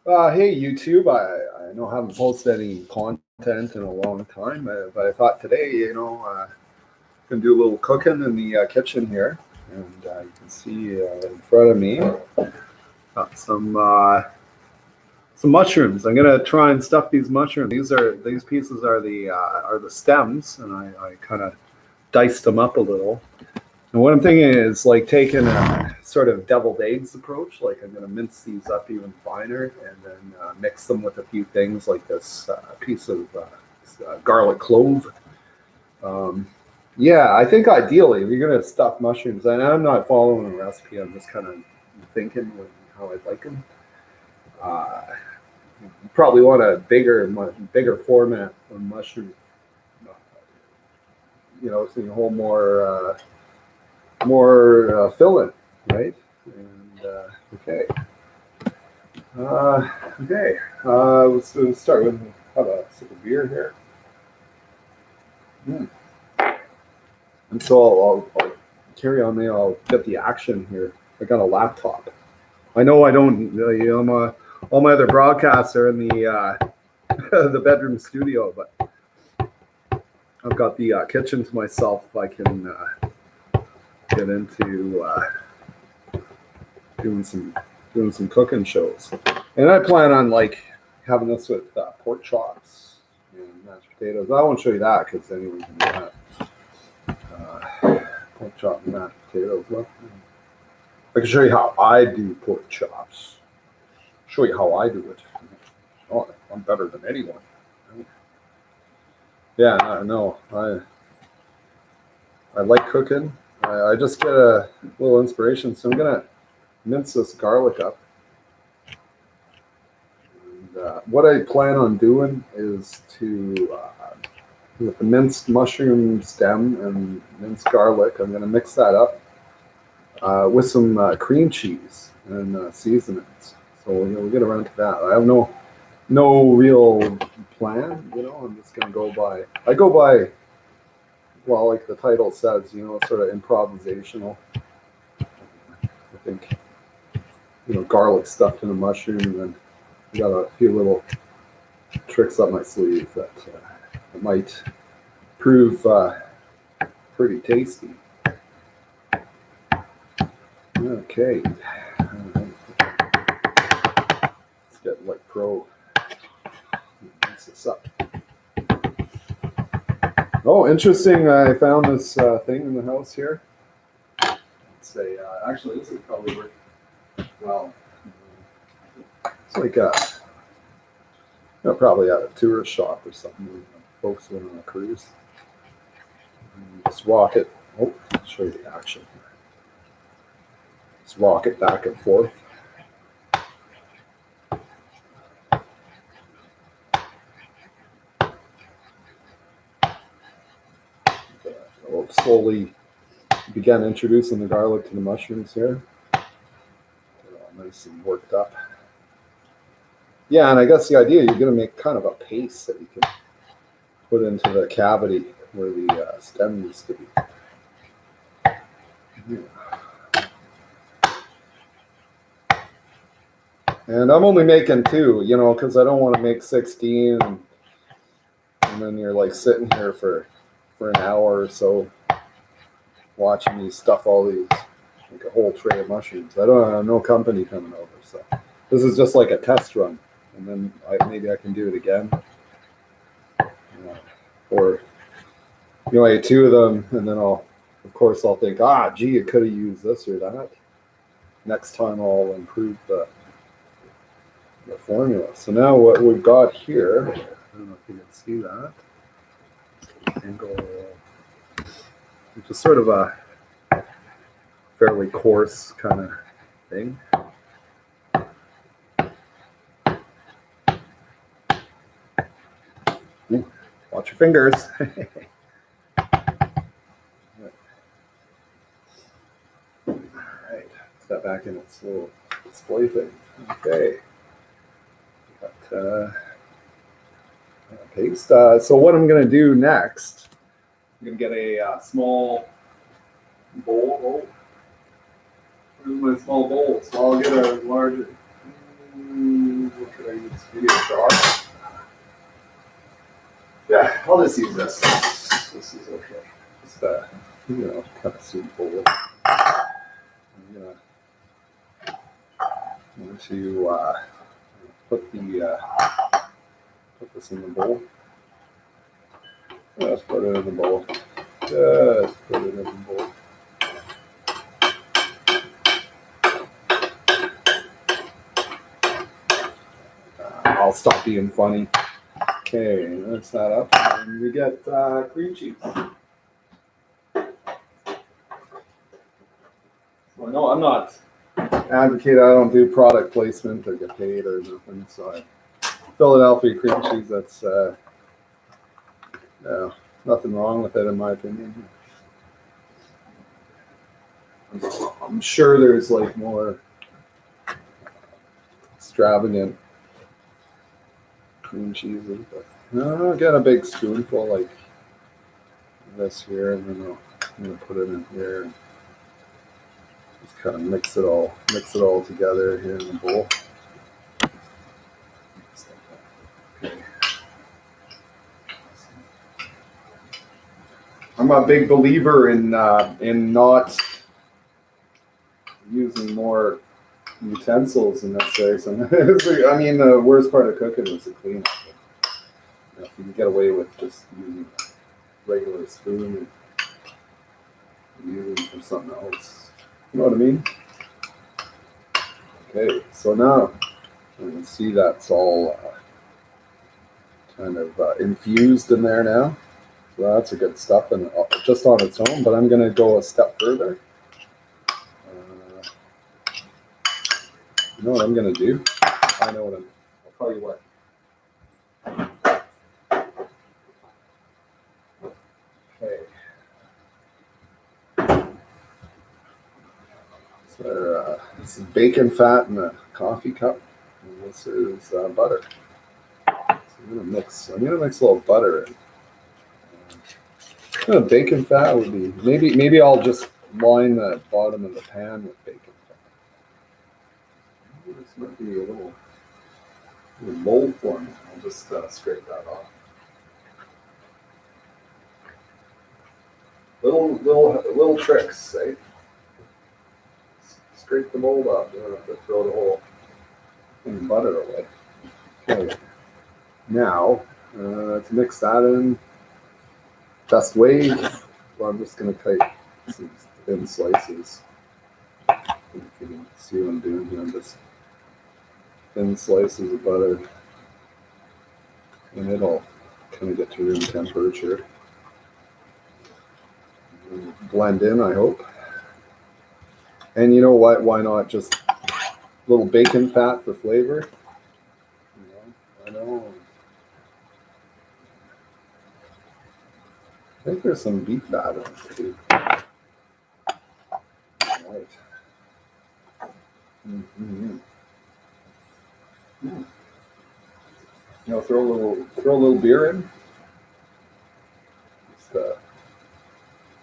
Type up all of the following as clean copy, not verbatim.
Hey YouTube, I know I haven't posted any content in a long time, but I thought today, gonna do a little cooking in the kitchen here, and you can see in front of me got some mushrooms. I'm gonna try and stuff these mushrooms. These pieces are the stems, and I kind of diced them up a little. And what I'm thinking is like taking a sort of deviled eggs approach. Like I'm going to mince these up even finer and then mix them with a few things like this piece of garlic clove. Um, yeah, I think ideally if you're going to stuff mushrooms, and I'm not following a recipe, I'm just kind of thinking how I'd like them. Uh, you probably want a bigger format of mushroom, so you hold more filling, right? And okay, okay. Let's start with have a sip of beer here. Mm. And so I'll carry on there. I'll get the action here. I got a laptop. I know I don't. All my other broadcasts are in the the bedroom studio, but I've got the kitchen to myself. I can get into doing some cooking shows, and I plan on like having this with pork chops and mashed potatoes. I won't show you that because anyone can do that. Pork chop and mashed potatoes. Well, I can show you how I do pork chops. Show you how I do it. Oh, I'm better than anyone. Yeah, no, I like cooking. I just get a little inspiration, so I'm gonna mince this garlic up. And, what I plan on doing is to, with the minced mushroom stem and minced garlic, I'm going to mix that up with some cream cheese and seasonings. So we'll get around to that. I have no real plan, I'm just going to go by. I go by, well, like the title says, sort of improvisational. I think, garlic stuffed in a mushroom, and then I got a few little tricks up my sleeve that might prove pretty tasty. Okay, let's get like pro. Mix this up. Oh, interesting! I found this thing in the house here. It's actually this is probably worth. Well, it's like probably at a tourist shop or something. Folks went on a cruise. And just rock it. Oh, I'll show you the action. Just rock it back and forth. I'll slowly begin introducing the garlic to the mushrooms here. They're all nice and worked up. Yeah, and I guess the idea, you're going to make kind of a paste that you can put into the cavity where the stem used to be. Yeah. And I'm only making 2, because I don't want to make 16, and then you're like sitting here for an hour or so watching me stuff all these, like a whole tray of mushrooms. I don't have no company coming over, so this is just like a test run. And then maybe I can do it again. Or, I ate 2 of them, and then I'll think, gee, you could have used this or that. Next time I'll improve the formula. So now what we've got here, I don't know if you can see that, angle, which is sort of a fairly coarse kind of thing. Ooh, watch your fingers. All right, put that back in its little display thing. Okay. Got paste. So what I'm going to do next, I'm going to get a small bowl. Oh, where's my small bowl? So I'll get a larger. What could Let's give it a try. Yeah, I'll just use this. This is okay. Just kind of simple. I'm going to put this in the bowl. Just put it in the bowl. Just put it in the bowl. I'll stop being funny. Okay, mix that up, and we get cream cheese. So no, I'm not advocate. I don't do product placement or get paid or nothing. So Philadelphia cream cheese. That's nothing wrong with it in my opinion. I'm sure there's like more extravagant cream cheeses, but I'll get a big spoonful like this here, and then I'm gonna put it in here and just kind of mix it all together here in the bowl. Okay. I'm a big believer in not using more utensils than necessary. I mean, the worst part of cooking is the cleanup. If you can get away with just using a regular spoon and using it for something else, you know what I mean? Okay, so now you can see that's all kind of infused in there now. So that's a good stuff, and just on its own. But I'm going to go a step further. You know what I'm going to do? I know what I'll tell you what. Okay. So this is bacon fat in a coffee cup, and this is butter. So I'm going to mix a little butter in. Bacon fat would be maybe I'll just line the bottom of the pan with bacon fat. This might be a little mold for me. I'll just scrape that off. Little tricks, eh? Scrape the mold off. You don't have to throw the whole thing of butter away. Okay. Now let's mix that in. Best way. Well, I'm just going to cut some thin slices. If you can see what I'm doing here, just thin slices of butter, and it'll kind of get to room temperature. Blend in, I hope. And you know what? Why not just a little bacon fat for flavor? I know. I think there's some beef fat in it too. All right. Throw a little beer in. Just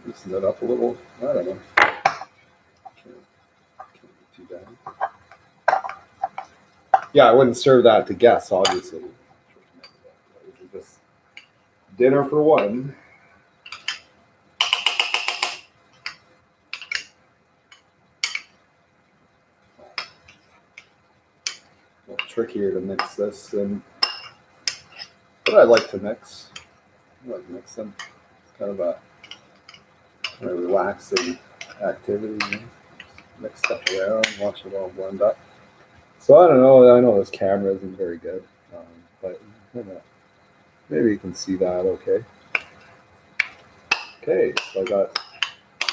loosen it up a little. I don't know. Can't be too bad. Yeah, I wouldn't serve that to guests, obviously. Just dinner for one. A little trickier to mix this in. But I like to mix. I like mixing. It's kind of a relaxing activity. Mix stuff around, watch it all blend up. So I don't know. I know this camera isn't very good, but maybe you can see that okay. Okay, so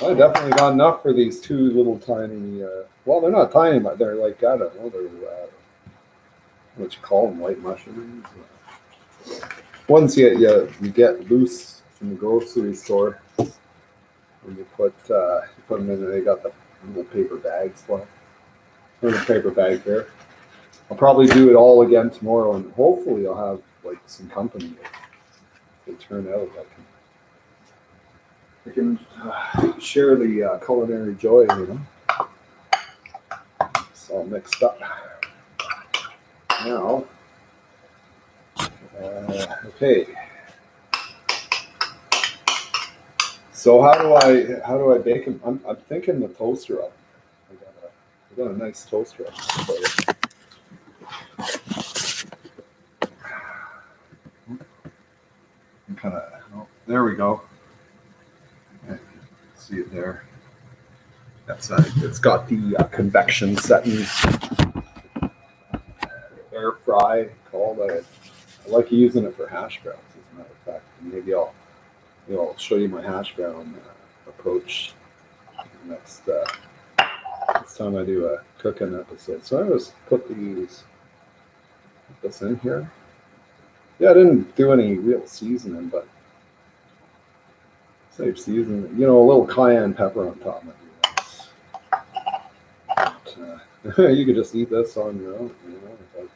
I definitely got enough for these two little tiny. Well, they're not tiny, but they're like I don't know. They're what you call them, white mushrooms. Once you get loose from the grocery store, and you put them in, they got the little paper bags for them. There's a paper bag there. I'll probably do it all again tomorrow, and hopefully I'll have like some company. If they turn out, I can share the culinary joy, It's all mixed up. Now Okay. So how do I bake them? I'm thinking the toaster oven. I got a nice toaster oven for you. Kind of. Oh, there we go. See it there. That's it's got the convection setting, air fry called. I like using it for hash browns. As a matter of fact, maybe I'll show you my hash brown approach next time I do a cooking episode. So I just put this in here. Yeah, I didn't do any real seasoning, but save seasoning. You know, a little cayenne pepper on top might be nice. But, you could just eat this on your own. You know, it'd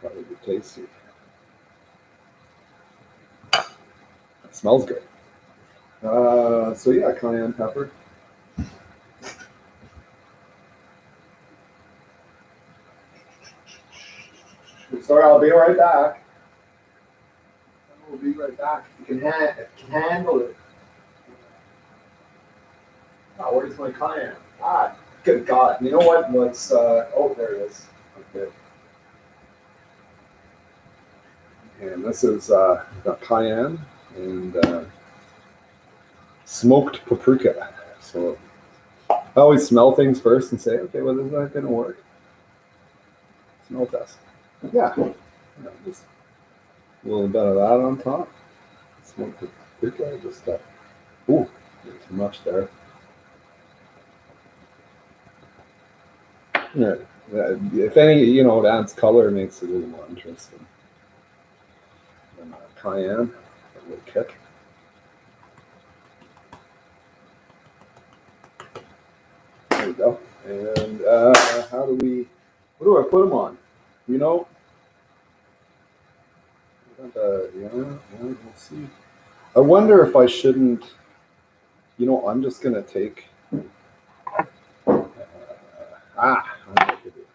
probably be tasty. It smells good. So yeah, cayenne pepper. Sorry, I'll be right back. We'll be right back. You can handle it. Oh, where's my cayenne? Good God. You know what? Let's, oh, there it is. Okay. And this is, got cayenne and smoked paprika. So I always smell things first and say, okay, well, is that going to work? Smell test. Yeah. Just a little bit of that on top. Smoked paprika. Just, ooh, too much there. Yeah. If any, you know, it adds color, makes it a little more interesting. And cayenne, a little kick. There we go. And what do I put them on? You know, we'll see. I wonder if I shouldn't, you know, I'm just going to take, I know what to do.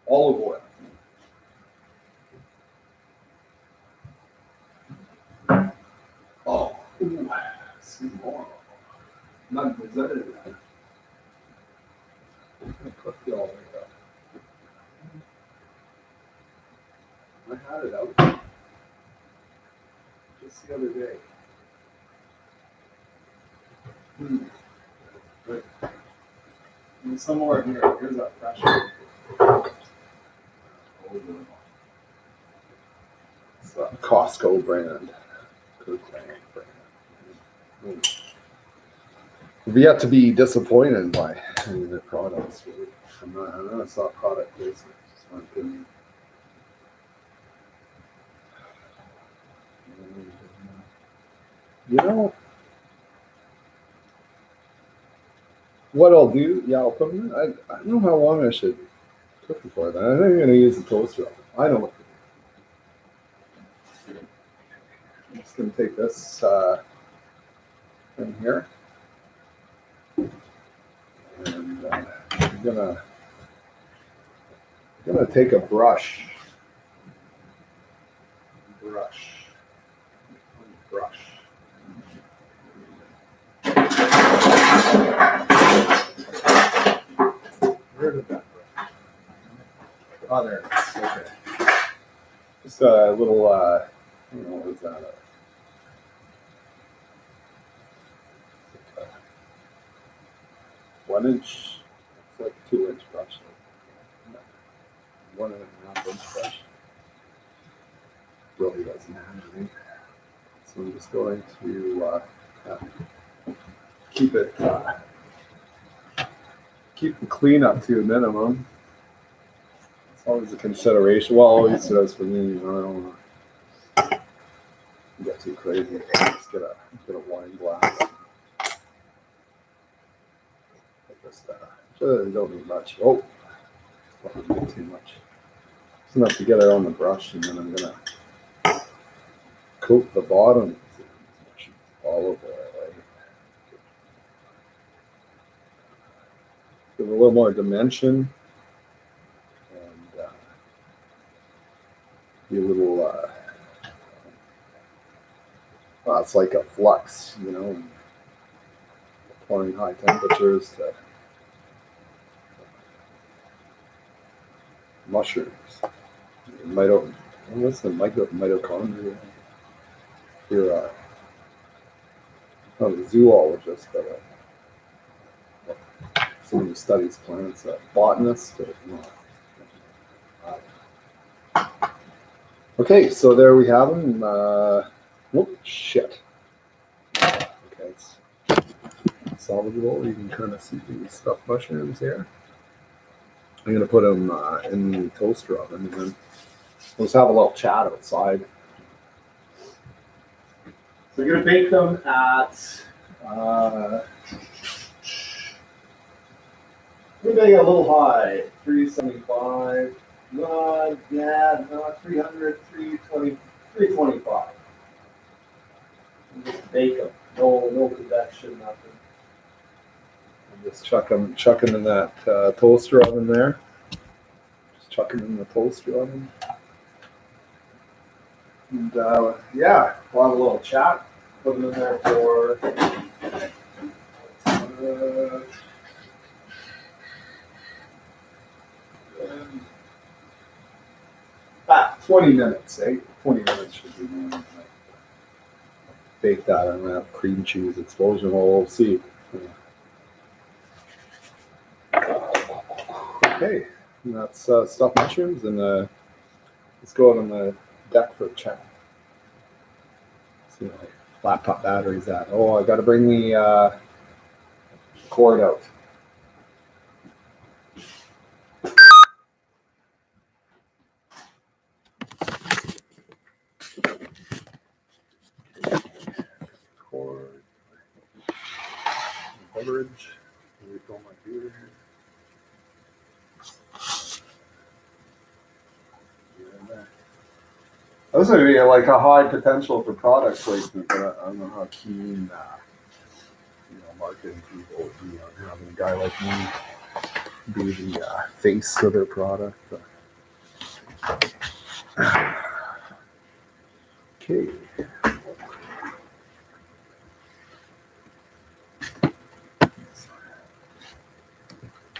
Olive oil. Oh, see more. Not presented. I'm going to cook the olive oil. I had it out just the other day. Right. And somewhere here, here's that fresh one. It's a Costco brand. I've yet to be disappointed by any of their products. Really. I'm not a product placement. Just my opinion. You know what I'll do? Yeah, I'll put them in. I don't know how long I should cook them for. Then I think I'm going to use the toaster oven. I know what to do. I'm just going to take this in here. And I'm gonna take a brush. Where did that brush? Oh, there it is. Okay. Just a little, what is that? 1 inch. It's like 2 inch brush. 1.5 inch brush. Really doesn't have anything. So I'm just going to keep the cleanup to a minimum. It's always a consideration. Well, always does for me. You know, I don't want to get too crazy. Just get a wine glass. You don't need much. Oh, probably too much. Just enough to get it on the brush, and then I'm gonna coat the bottom with olive oil. Give it a little more dimension. it's like a flux, you know, and applying high temperatures to mushrooms. What's the mitochondria? You're not a zoologist, but someone who studies plants, a botanist. Okay, so there we have them. Shit. Okay, it's salvageable. You can kind of see the stuffed mushrooms here. I'm going to put them in the toaster oven, and then we'll just have a little chat outside. So you're going to bake them at, we make it a little high, 375, 300, 320, 325. And just bake them, no convection, nothing. And just chuck them in that toaster oven there. Just chuck them in the toaster oven. And yeah, we'll have a little chat. Put them in there for 20 minutes, 20 minutes should be more. Bake that and have cream cheese explosion. We'll see. Okay, and that's stuffed mushrooms, and let's go out on the deck for a chat. See my laptop battery's at. Oh, I got to bring the cord out. Cord. Beverage. Refill my beer here. This would be like a high potential for product placement, but I don't know how keen, marketing people would be on having a guy like me be the face of their product. Okay.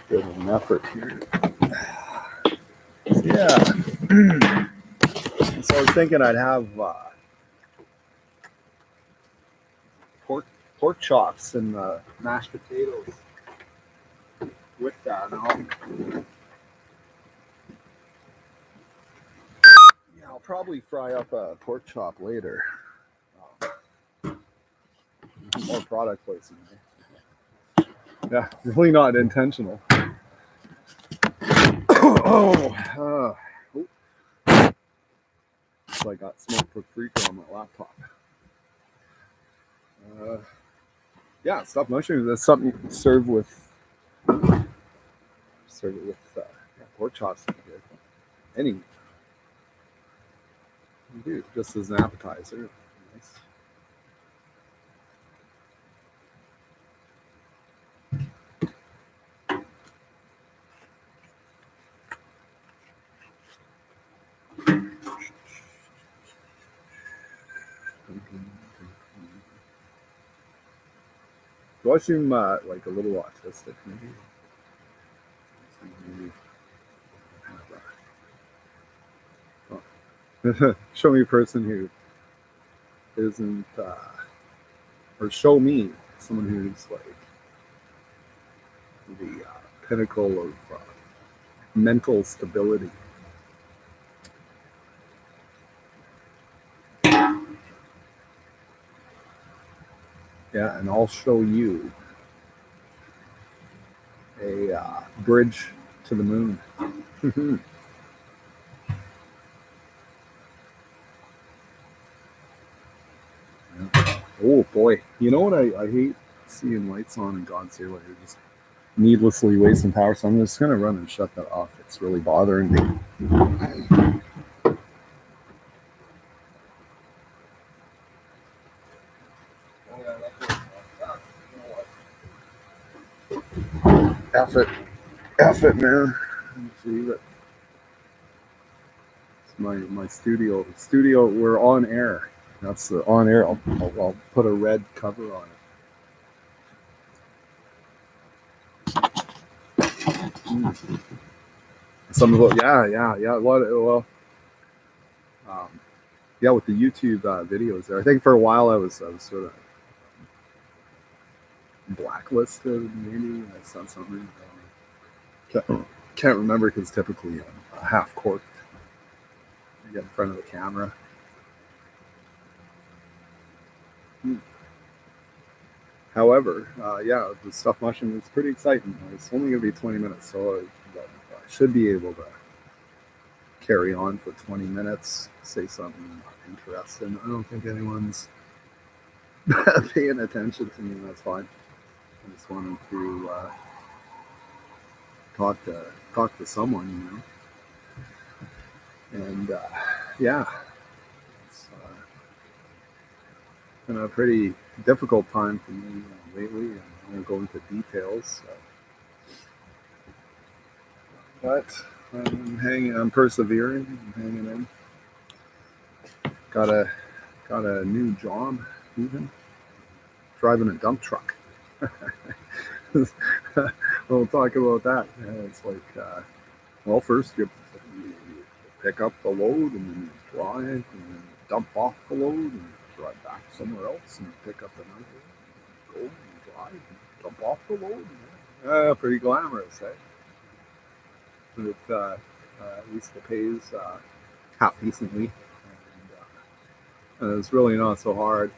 Bit of an effort here. Yeah. So I was thinking I'd have pork chops and mashed potatoes with that. I'll probably fry up a pork chop later. More product placement. Yeah, really not intentional. I got smoke for freaker on my laptop. Yeah, stuffed mushrooms. That's something you can serve it with pork chops. Any you do just as an appetizer. Nice. Do I seem like a little autistic, maybe? Show me a person who isn't, or show me someone who's like the pinnacle of mental stability. Yeah, and I'll show you a bridge to the moon. Oh boy, you know what I hate seeing lights on in God's here, like you're just needlessly wasting power. So I'm just gonna run and shut that off. It's really bothering me. F it, man. Leave it. It's my studio. We're on air. That's the on air. I'll put a red cover on it. Some of it, yeah. A lot of, well, um, yeah, with the YouTube videos there. I think for a while I was sort of blacklisted. Maybe I said something. Can't remember because typically I'm half corked. I get in front of the camera. However, yeah, the stuffed mushroom is pretty exciting. It's only going to be 20 minutes, so I should be able to carry on for 20 minutes, say something interesting. I don't think anyone's paying attention to me. That's fine. I just wanted to talk to someone, and yeah, it's been a pretty difficult time for me lately, and I won't go into details. But I'm persevering, I'm hanging in. Got a new job, even driving a dump truck. We'll talk about that. It's like, well, first you pick up the load and then you drive and then dump off the load and drive back somewhere else and pick up another load, go and drive and dump off the load. Pretty glamorous, eh? But at least it pays half decently. And it's really not so hard.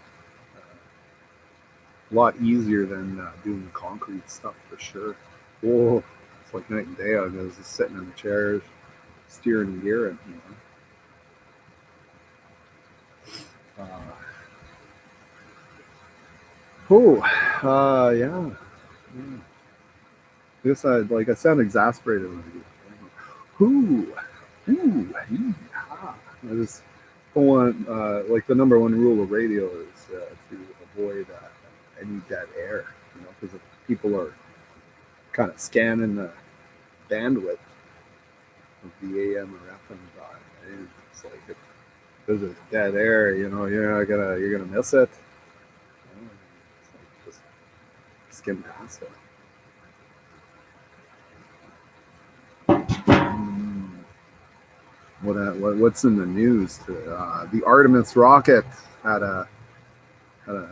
A lot easier than doing the concrete stuff for sure. Whoa, it's like night and day. I was just sitting in the chairs, steering the gear, and yeah. I guess I sound exasperated when I do. Whoo, I just don't want like the number one rule of radio is to avoid any dead air, because if people are kind of scanning the bandwidth of the AM or FM dial. It's like if there's a dead air, you're gonna miss it. It's like just skim past it. What's in the news? The Artemis rocket had a a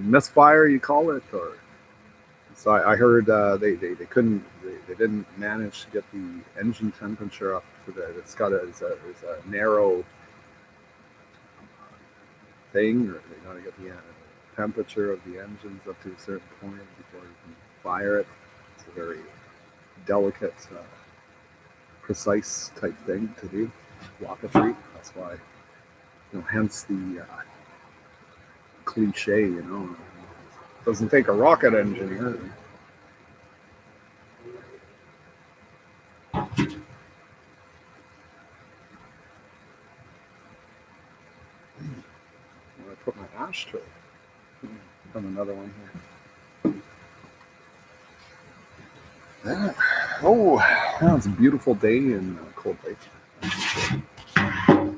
misfire, you call it, or so I heard they couldn't they didn't manage to get the engine temperature up to that. It's a narrow thing, or they got to get the temperature of the engines up to a certain point before you can fire it. It's a very delicate, precise type thing to do. Rocketry. That's why, hence the cliche. It doesn't take a rocket engineer. I put my ashtray. Got another one here. Yeah. Oh, yeah, it's a beautiful day in Cold Lake.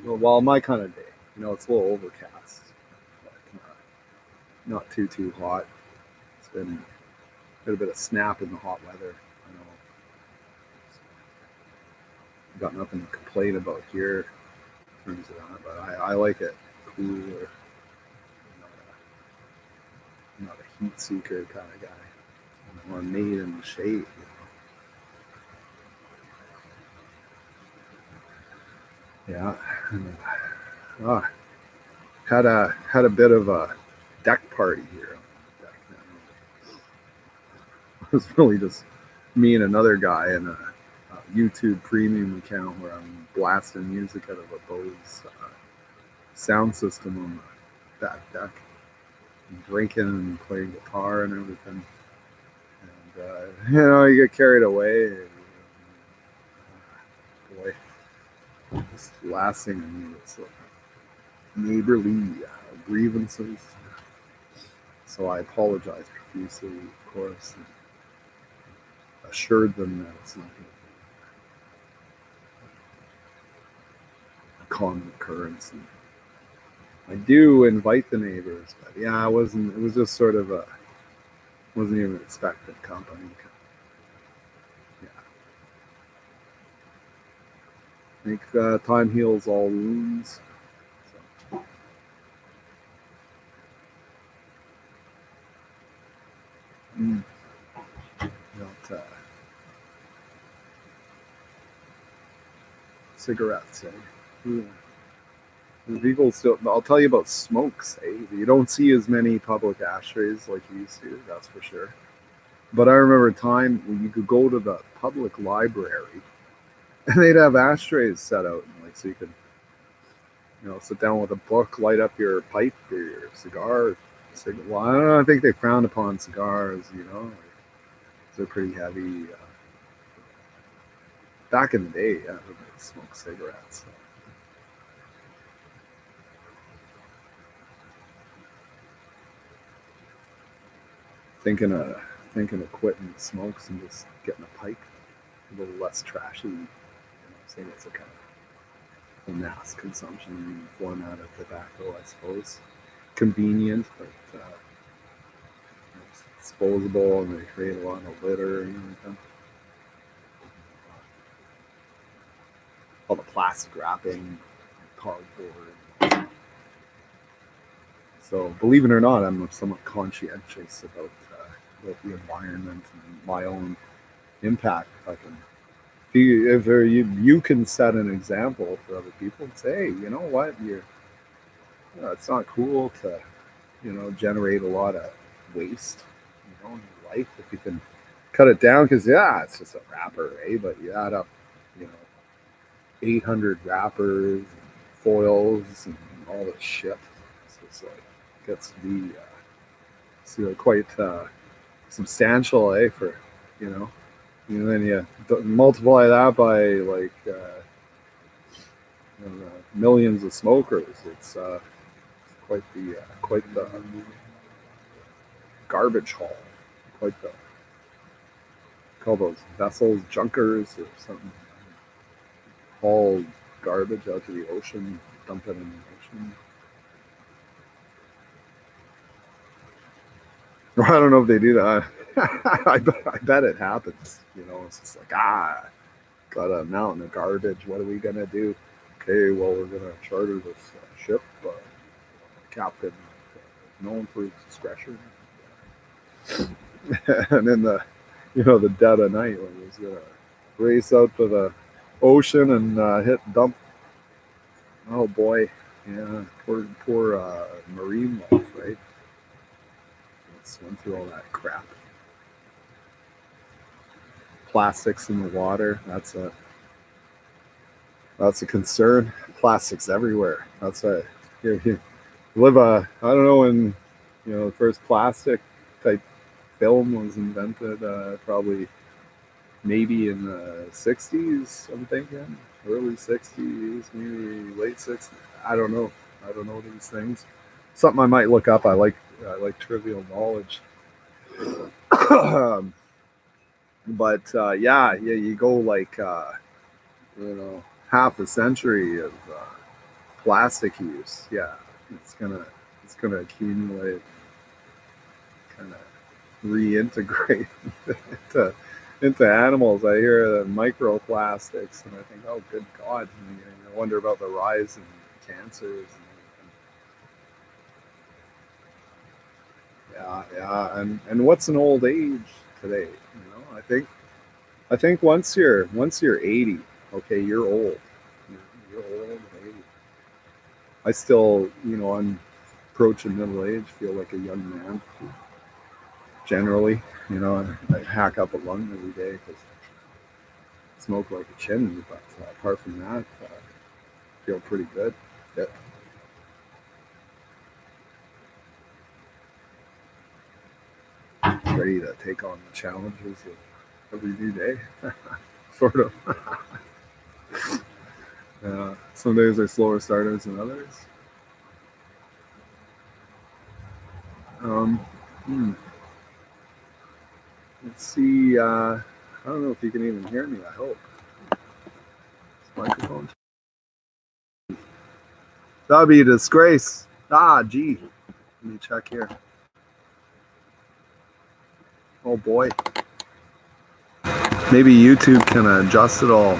Well, my kind of day. It's a little overcast, but not too hot. It's been a bit of snap in the hot weather. Got nothing to complain about here in terms of that, but I like it cooler. I'm not a heat seeker kind of guy. I'm more made in the shade. Yeah. Had a bit of a deck party here. It was really just me and another guy in a YouTube premium account where I'm blasting music out of a Bose sound system on the back deck, and drinking and playing guitar and everything. And you get carried away. And, boy, this last thing I need is neighborly grievances. So I apologized profusely, of course, and assured them that it's not going to be a common occurrence. And I do invite the neighbors, but yeah, it wasn't. It was just sort of a wasn't even expected company. Yeah, I think time heals all wounds. So, mm, not, cigarettes, eh? Yeah. People still. I'll tell you about smokes. Eh? You don't see as many public ashtrays like you used to. That's for sure. But I remember a time when you could go to the public library and they'd have ashtrays set out, like so you could, sit down with a book, light up your pipe or your cigar. Well, I don't know. I think they frowned upon cigars. They're pretty heavy. Back in the day, yeah, everybody smoked cigarettes. Thinking of quitting the smokes and just getting a pipe, a little less trashy. Saying it's a kind of a mass consumption format of tobacco, I suppose. Convenient, but it's disposable, and they create a lot of litter and all the plastic wrapping, cardboard. So, believe it or not, I'm somewhat conscientious about the environment and my own impact. If you can set an example for other people and say, hey, you know what, it's not cool to generate a lot of waste, in your life if you can cut it down. Because yeah, it's just a wrapper, eh? But you add up, you know, 800 wrappers, and foils, and all this shit. So it's like gets to be quite substantial, eh? For you know, and then you multiply that by like millions of smokers. It's quite the garbage haul. Quite the call those vessels junkers or something. Haul garbage out to the ocean, dump it in the ocean. I don't know if they do that. I bet it happens. It's just like, got a mountain of garbage. What are we gonna do? Okay, well, we're gonna charter this ship. Captain known for his discretion, and in the dead of night when he's gonna race out to the ocean and hit dump. Oh boy, yeah, poor marine life, right? Swim through all that crap. Plastics in the water. That's a concern. Plastics everywhere. That's a you live I don't know when the first plastic type film was invented. Probably maybe in the '60s. I'm thinking early '60s, maybe late '60s. I don't know. I don't know these things. Something I might look up. I like trivial knowledge. But yeah, you go like half a century of plastic use. Yeah, it's gonna accumulate, kind of reintegrate into animals. I hear the microplastics, and I think, oh, good God! And I wonder about the rise in cancers. And what's an old age today? I think once you're 80, okay, you're old. You're old, 80. I still, I'm approaching middle age, feel like a young man. Generally, I hack up a lung every day because I smoke like a chimney. But apart from that, I feel pretty good. Fit. Ready to take on the challenges of every new day. Sort of. Some days are slower starters than others. Um, hmm. Let's see. I don't know if you can even hear me. I hope. Microphone. That'd be a disgrace. Gee. Let me check here. Oh boy. Maybe YouTube can adjust it all.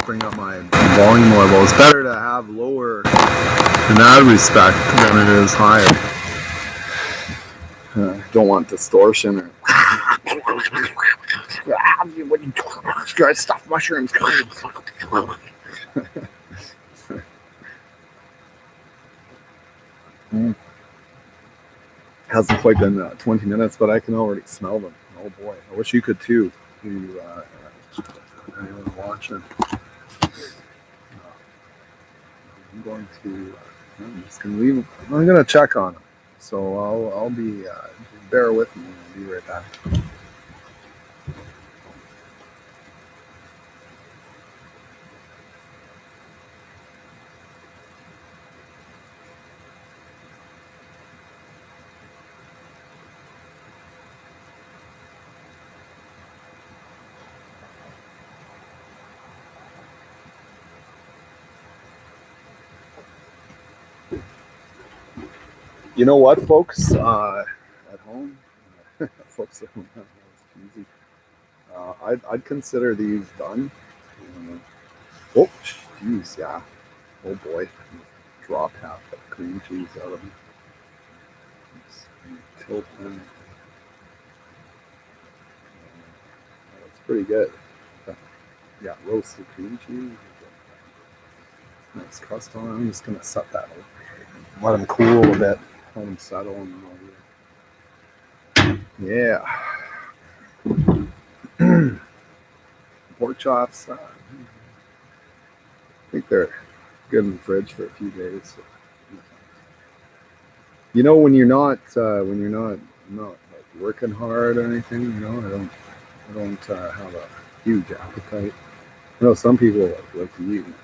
Bring up my volume level. It's better to have lower in that respect than it is higher. Don't want distortion or guys stuff mushrooms. Hasn't quite been 20 minutes, but I can already smell them. Oh boy, I wish you could too. You anyone watching? I'm just gonna leave them. I'm gonna check on them, so I'll be bear with me. I'll be right back. You know what, folks? At home, folks at home, that's easy. I'd consider these done. Oh, jeez, yeah. Oh boy, dropped half the cream cheese out of them. Tilt them. That's pretty good. Yeah, roasted cream cheese. Nice crust on it. I'm just gonna set that over. Let them cool a bit. Let them settle. And yeah. Pork chops. I think they're good in the fridge for a few days. So. You know, when you're not like working hard or anything, you know, I don't have a huge appetite. I know some people like to eat. You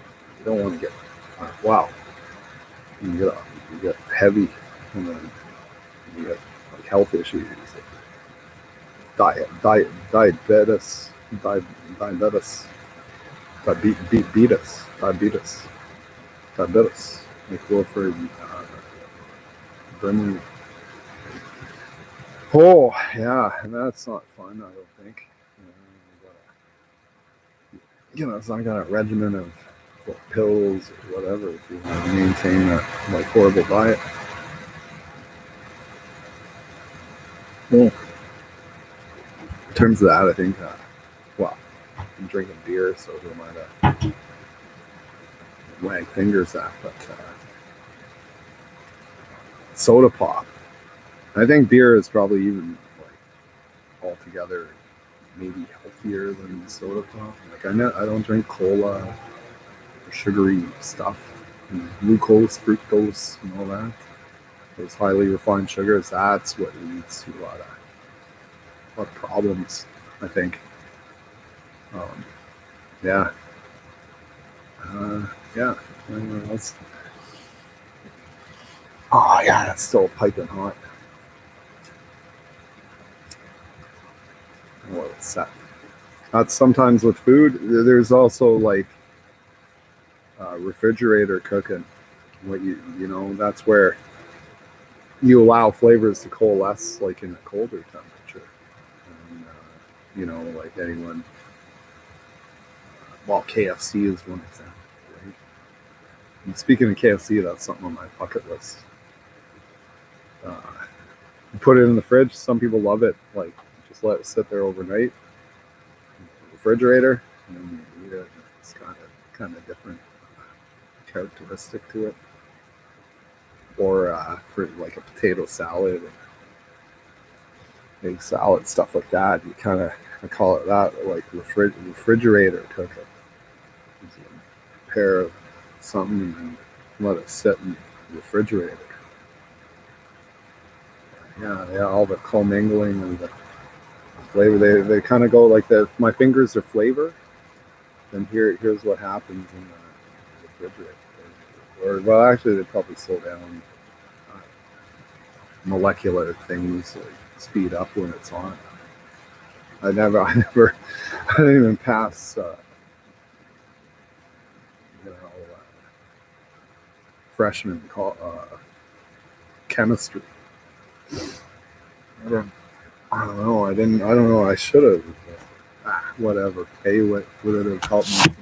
don't want to get wow. You get heavy, and then you get like health issues, diabetes, Like go for burning. Oh yeah, and that's not fun. I don't think. It's not got a regimen of pills or whatever if you want to maintain a like horrible diet. Well, in terms of that, I think, I'm drinking beer, so who am I to wag fingers at? But soda pop. I think beer is probably even like altogether maybe healthier than soda pop. Like I don't drink cola or sugary stuff, and glucose, fructose, and all that. Those highly refined sugars. That's what leads to a lot of problems, I think. Yeah. Yeah. Else? Oh yeah, that's still piping hot. Well, it's set. That's sometimes with food. There's also like refrigerator cooking. What you know, that's where you allow flavors to coalesce like in a colder temperature. And, like anyone. Well, KFC is one example. Right? And speaking of KFC, that's something on my bucket list. Put it in the fridge. Some people love it. Like just let it sit there overnight. Refrigerator, and then you eat it. It's kind of different characteristic to it. Or for like a potato salad, egg salad, stuff like that. You I call it that, like refrigerator cooking. You prepare something and let it sit in the refrigerator. Yeah, all the commingling and the flavor. They kind of go like that. If my fingers are flavor, then here's what happens in the refrigerator. Well, actually, they probably slow down molecular things, like speed up when it's on. I didn't even pass, freshman chemistry. I don't know. I don't know. I should have. Whatever. Hey, what would it have helped me?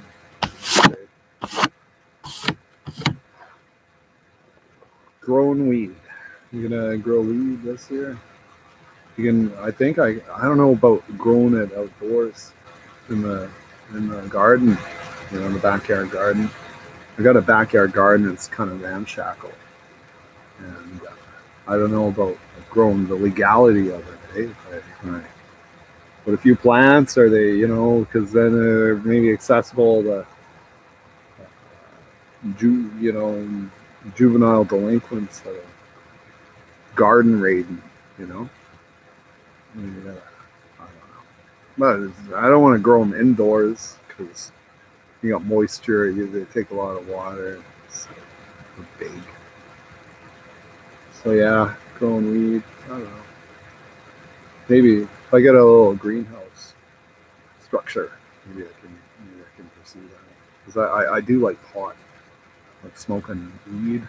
Growing weed. You gonna grow weed this year? You can. I think I don't know about growing it outdoors in the garden. In the backyard garden. I got a backyard garden. It's kind of ramshackle, and I don't know about growing the legality of it. But a few plants, are they? Because then they're maybe accessible to juvenile delinquents that are garden raiding. Yeah, I don't know. But I don't want to grow them indoors because you got moisture. They take a lot of water. It's big. So yeah, growing weed. I don't know. Maybe if I get a little greenhouse structure, maybe I can pursue that. Because I do like pot, like smoking weed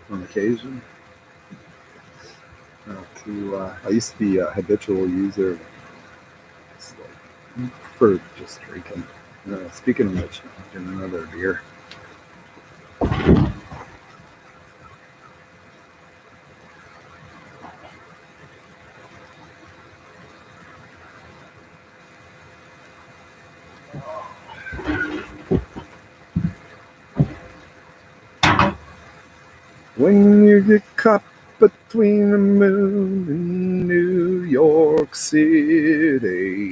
on occasion. I used to be a habitual user. It's like, for just drinking. Speaking of which, I'm getting another beer. When you get caught between the moon and New York City,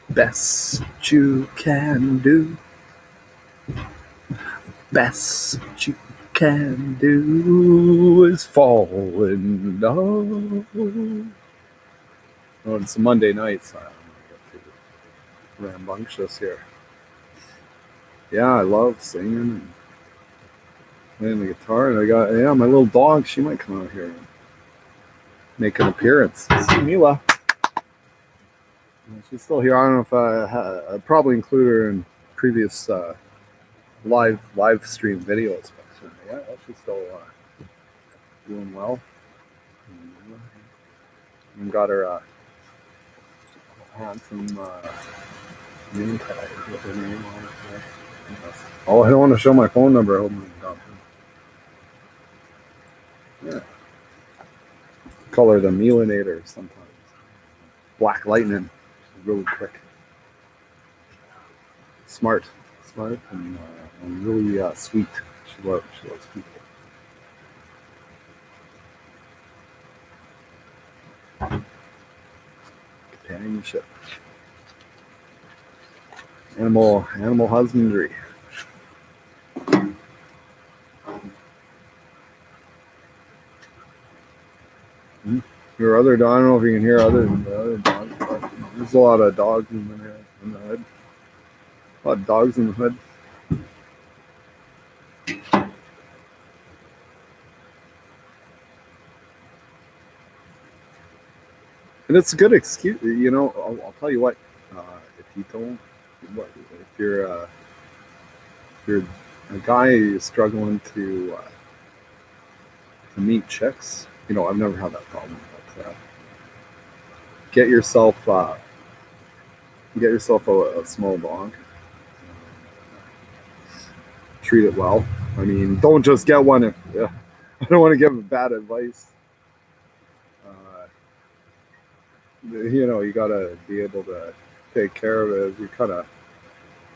best you can do, best you can do is fall in love. Oh, it's a Monday night, so I don't get too rambunctious here. Yeah, I love singing and playing the guitar, and I got my little dog. She might come out here and make an appearance. This is Mila. She's still here. I don't know if I probably include her in previous live stream videos, but yeah, she's still doing well. And got her handsome name tag with her name on it. Oh, I don't want to show my phone number. Oh my god. Yeah. Call her the Melanator sometimes. Black Lightning. She's really quick. Smart, and really sweet. She loves people. Companionship. Animal husbandry. Your other dog, I don't know if you can hear the other dogs. There's a lot of dogs in the hood. A lot of dogs in the hood. And it's a good excuse, I'll tell you what. If you don't, if you're a guy struggling to meet chicks, I've never had that problem. But get yourself a small dog. Treat it well. I mean, don't just get one if I don't want to give bad advice. You gotta be able to take care of it. You kind of,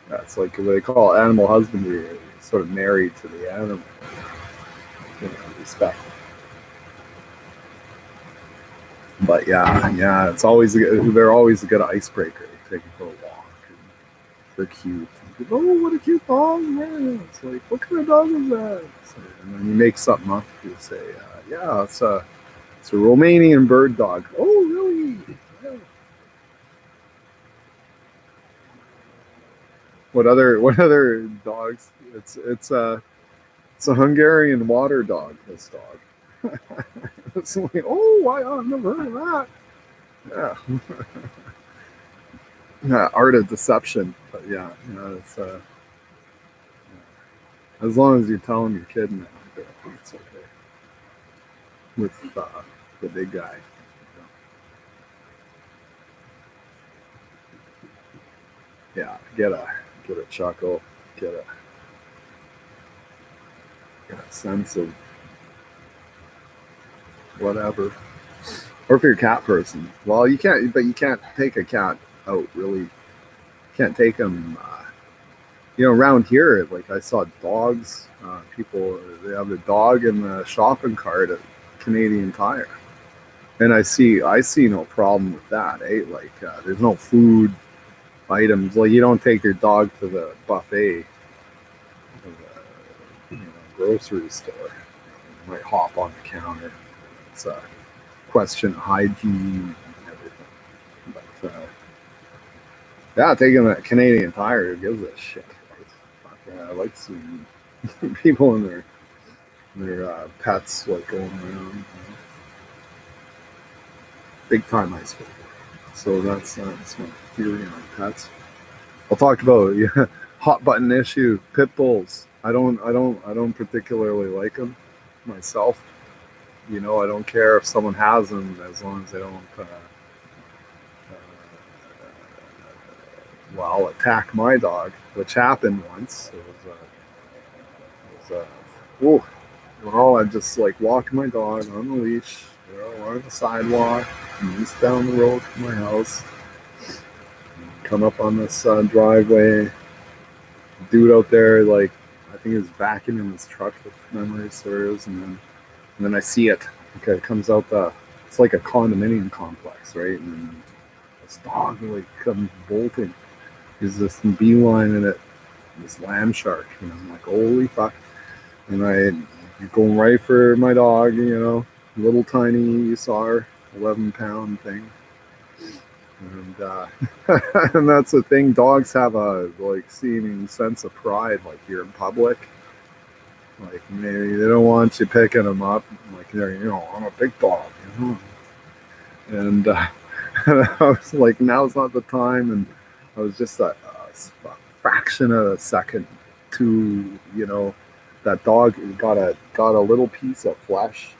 that's like what they call animal husbandry. You're sort of married to the animal. Respect. But yeah, it's always they're always a good icebreaker. Take them for a walk. And they're cute. And people, oh, what a cute dog! Man. It's like, what kind of dog is that? And then you make something up. You say, yeah, it's a Romanian bird dog. Oh, really? Yeah. What other dogs? It's a Hungarian water dog. This dog. It's like, oh, I've never heard of that. Yeah. Art of deception. But yeah, it's As long as you're telling your kid no, it's okay. With the big guy. Yeah, get a chuckle, get a, get a sense of whatever. Or if you're a cat person, well, you can't, but you can't take a cat out really. You can't take them. Around here, like I saw dogs. People they have a dog in the shopping cart at Canadian Tire, and I see no problem with that. Like there's no food items. Like you don't take your dog to the buffet of the grocery store. You might hop on the counter. It's a question of hygiene and everything. But yeah, taking a Canadian Tire, who gives a shit? Right? Yeah, I like seeing people and their pets like going around. Big time ice cream. So that's my theory on pets. I'll talk about yeah, hot button issue pit bulls. I don't particularly like them myself. I don't care if someone has them as long as they don't well attack my dog, which happened once. Whoa, I just like walking my dog on the leash, on the sidewalk, east down the road from my house. Come up on this driveway. Dude out there, like I think he was backing in his truck, if memory serves, and then I see it. Okay, it comes out the. It's like a condominium complex, right? And this dog like comes bolting. He's just beelining it. This lamb shark, I'm like, holy fuck! And going right for my dog, little tiny, you saw her, 11-pound thing. And and that's the thing. Dogs have a like seeming sense of pride. Like you're in public, like maybe they don't want you picking them up. Like I'm a big dog. And and I was like, now's not the time. And I was just a fraction of a second to that dog got a little piece of flesh.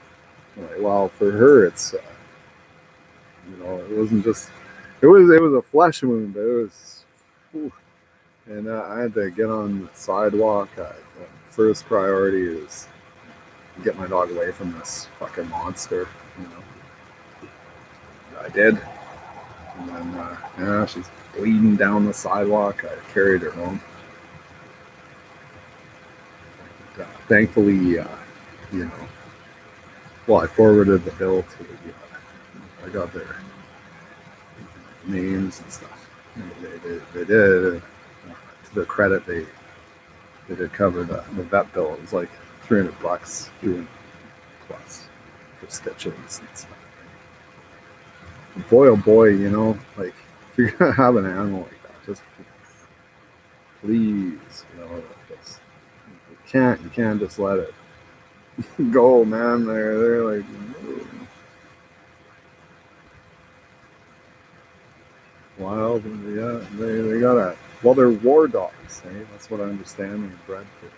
Like, well, for her, it's it wasn't just it was a flesh wound, but it was, whew. And I had to get on the sidewalk. First priority is get my dog away from this fucking monster. You know, I did, and then yeah, she's bleeding down the sidewalk. I carried her home. Thankfully, you know, well, I forwarded the bill to the. I got their names and stuff. They did. To their credit, they did cover the vet bill. It was like $300, 300 plus for stitches and stuff. Boy, oh boy, like if you're gonna have an animal like that, just please, just, you can't just let it go, man. They're like. Wild, yeah, they got a. Well, they're war dogs. Eh? That's what I understand. They're bred for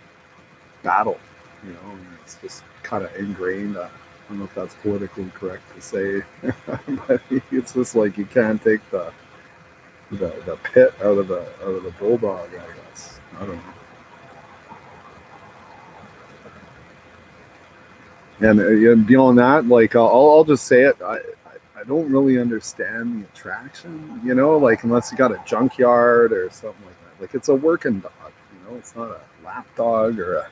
battle. And it's just kind of ingrained. I don't know if that's politically correct to say, but it's just like you can't take the pit out of the bulldog. I guess I don't know. And beyond that, like I'll just say it. I don't really understand the attraction, like unless you got a junkyard or something like that. Like it's a working dog, it's not a lap dog or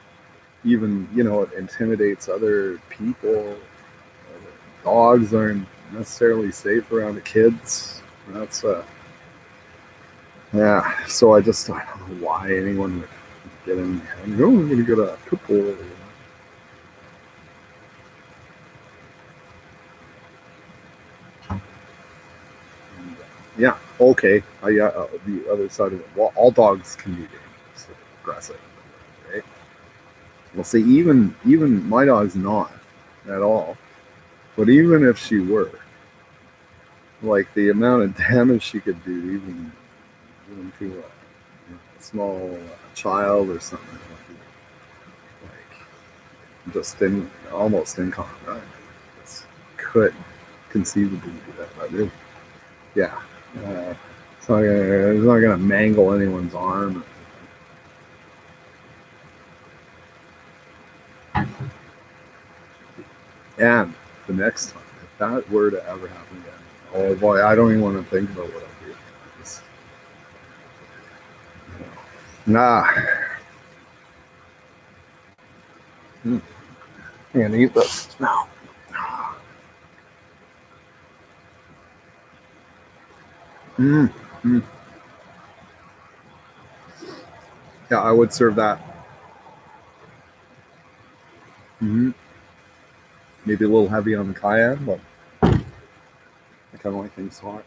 even, it intimidates other people. Dogs aren't necessarily safe around the kids. That's yeah. So I don't know why anyone would get in there and go, I'm gonna get a pit bull. Yeah, okay. The other side of it. Well, all dogs can be dangerous, aggressive, right? Well, see, even my dog's not at all. But even if she were, like the amount of damage she could do, even to a small child or something like that. just almost incompetent. Could conceivably do that, but yeah, it's not gonna mangle anyone's arm. And the next time, if that were to ever happen again, oh boy, I don't even want to think about what I'll do. Nah. I'm gonna eat this now. Mm. Yeah, I would serve that. Maybe a little heavy on the cayenne, but I kind of like things hot.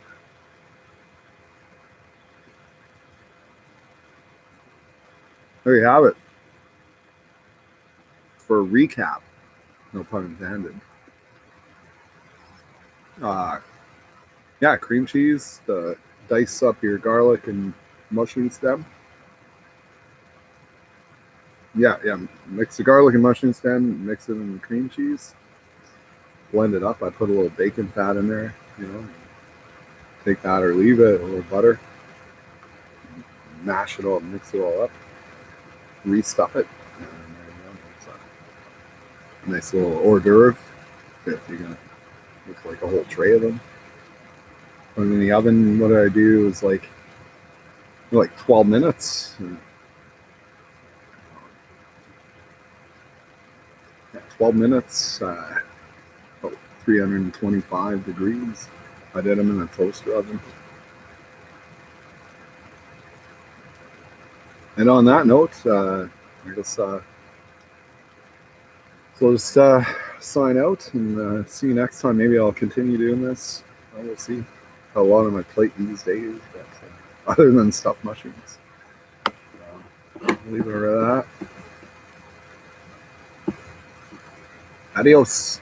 There you have it. For a recap, no pun intended. Yeah, cream cheese, dice up your garlic and mushroom stem. Yeah, mix the garlic and mushroom stem, mix it in the cream cheese, blend it up. I put a little bacon fat in there, take that or leave it, a little butter, mash it all, mix it all up, restuff it. And there you go. It's a nice little hors d'oeuvre if you're going to make like a whole tray of them. Put them in the oven. What I do is like 12 minutes. 12 minutes, about 325 degrees. I did them in a toaster oven. And on that note, I guess so just sign out and see you next time. Maybe I'll continue doing this. We'll see. A lot on my plate these days, but other than stuffed mushrooms. Leave it at that. Adios.